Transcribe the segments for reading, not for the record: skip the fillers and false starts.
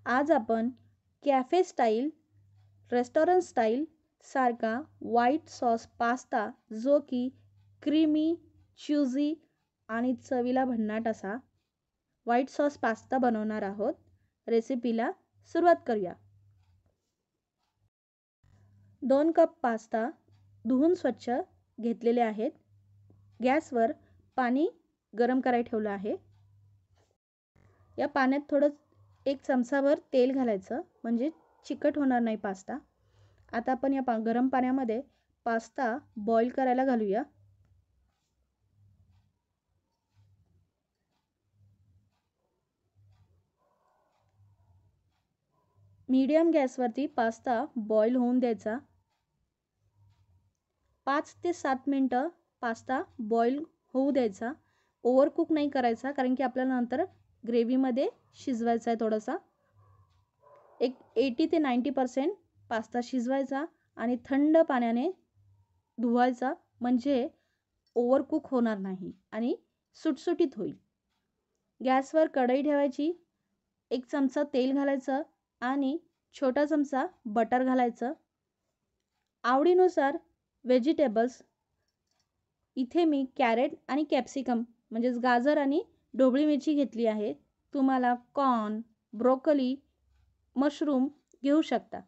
आज आपण cafe style, restaurant style सारखा व्हाईट सॉस पास्ता, जो की क्रीमी, च्युझी आणि चवीला भन्नाट असा व्हाईट सॉस पास्ता बनवणार आहोत. रेसिपीला सुरुवात करूया. 2 कप पास्ता धुवून स्वच्छ घेतलेले आहेत. गॅसवर पाणी गरम करायला ठेवलं आहे. या पाण्यात थोडं 1 चमचाभर तेल घालायचं, म्हणजे चिकट होणार नाही पास्ता. आता आपण या गरम पाण्यामध्ये पास्ता बॉईल करायला घालूया. मीडियम गॅसवरती पास्ता बॉईल होऊन द्यायचा. 5 ते 7 मिनटं पास्ता बॉईल होऊ द्यायचा. ओव्हरकुक नाही करायचा, कारण की आपल्याला नंतर ग्रेव्हीमध्ये शिजवायचा आहे थोडासा. एक 80 ते 90% पास्ता शिजवायचा आणि थंड पाण्याने धुवायचा, म्हणजे ओव्हरकुक होणार नाही आणि सुटसुटीत होईल. गॅसवर कढई ठेवायची. 1 चमचा तेल घालायचं आणि छोटा चमचा बटर घालायचं. आवडीनुसार व्हेजिटेबल्स, इथे मी कॅरेट आणि कॅप्सिकम म्हणजेच गाजर आणि ढोबळी मिरची घेतली आहे. तुम्हाला कॉर्न, ब्रोकोली, मशरूम घेऊ शकता.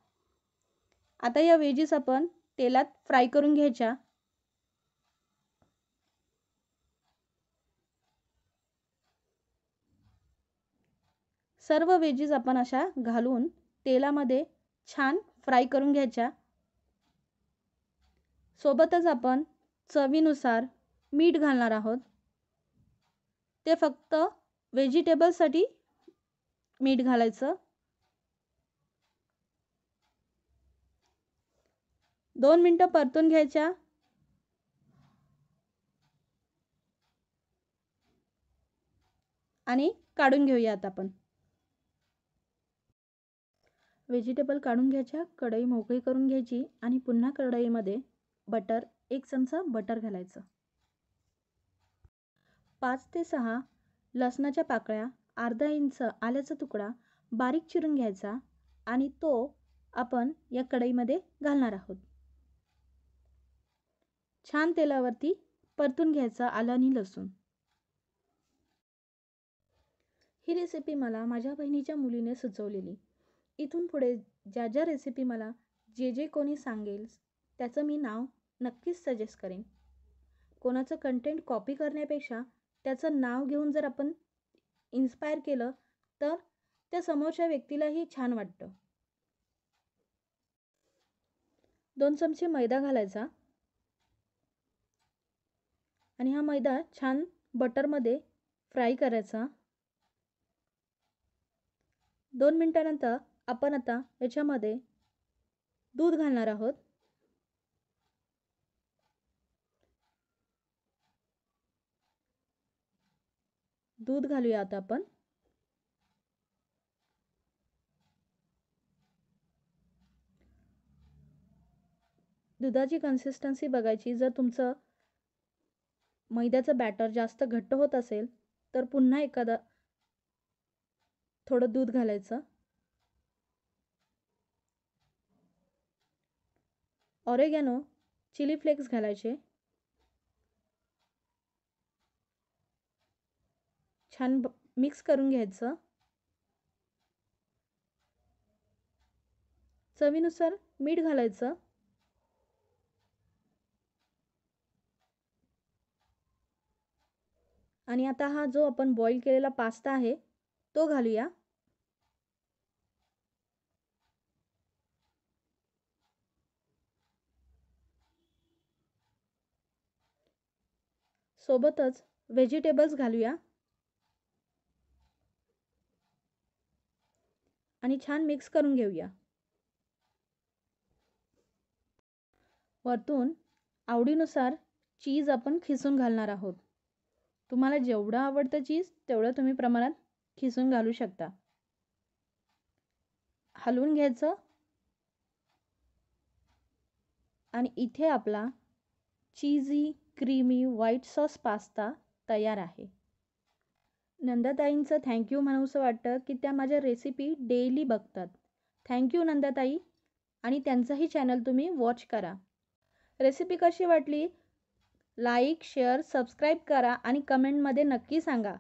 आता या व्हेजीस आपण तेलात फ्राय करून घ्यायच्या. सर्व व्हेजीस आपण अशा घालून तेलामध्ये छान फ्राय करून घ्यायच्या. सोबतच आपण चवीनुसार मीठ घालणार आहोत. ते फक्त व्हेजिटेबलसाठी मीठ घालायचं. 2 मिनटं परतून घ्यायच्या आणि काढून घेऊया. आता आपण व्हेजिटेबल काढून घ्यायच्या, कढई मोकळी करून घ्यायची आणि पुन्हा कढईमध्ये बटर, 1 चमचा बटर घालायचं. 5 ते 6 लसणाच्या पाकळ्या, अर्धा इंच आल्याचा तुकडा बारीक चिरून घ्यायचा आणि तो आपण या कढईमध्ये घालणार आहोत. छान तेलावरती परतून घ्यायचा आलं आणि लसूण. ही रेसिपी मला माझ्या बहिणीच्या मुलीने सुचवलेली. इथून पुढे ज्या ज्या रेसिपी मला जे कोणी सांगेल त्याचं मी नाव नक्कीच सजेस्ट करेन. कोणाचं कंटेंट कॉपी करण्यापेक्षा त्याचं नाव घेऊन जर आपण इन्स्पायर केलं तर त्या समोरच्या व्यक्तीलाही छान वाटतं. 2 चमचे मैदा घालायचा आणि हा मैदा छान बटरमध्ये फ्राय करायचा. 2 मिनिटानंतर आपण आता याच्यामध्ये दूध घालणार आहोत. दूध घालूया आता आपण. दुधाची कन्सिस्टन्सी बघायची. जर तुमचं मैद्याचं बॅटर जास्त घट्ट होत असेल तर पुन्हा एखादा थोडं दूध घालायचं. ऑरेगॅनो, चिली फ्लेक्स घालायचे. छान मिक्स करून घ्यायचं. चवीनुसार मीठ घालायचं. आणि आता हा जो आपण बॉईल केलेला पास्ता आहे तो घालूया. सोबतच व्हेजिटेबल्स घालूया आणि छान मिक्स करून घेऊया. वरतून आवडीनुसार चीज आपण खिसून घालणार आहोत. तुम्हाला जेवढं आवडतं चीज तेवढं तुम्ही प्रमाणात खिसून घालू शकता. हलवून घ्यायचं आणि इथे आपला चीजी क्रीमी व्हाईट सॉस पास्ता तयार आहे. नंदाताईंचं थँक्यू म्हणावंसं वाटतं की त्या माझ्या रेसिपी डेली बघतात. थँक्यू नंदाताई. आणि त्यांचंही चॅनल तुम्ही वॉच करा. रेसिपी कशी वाटली? लाईक, शेअर, सबस्क्राईब करा आणि कमेंटमध्ये नक्की सांगा.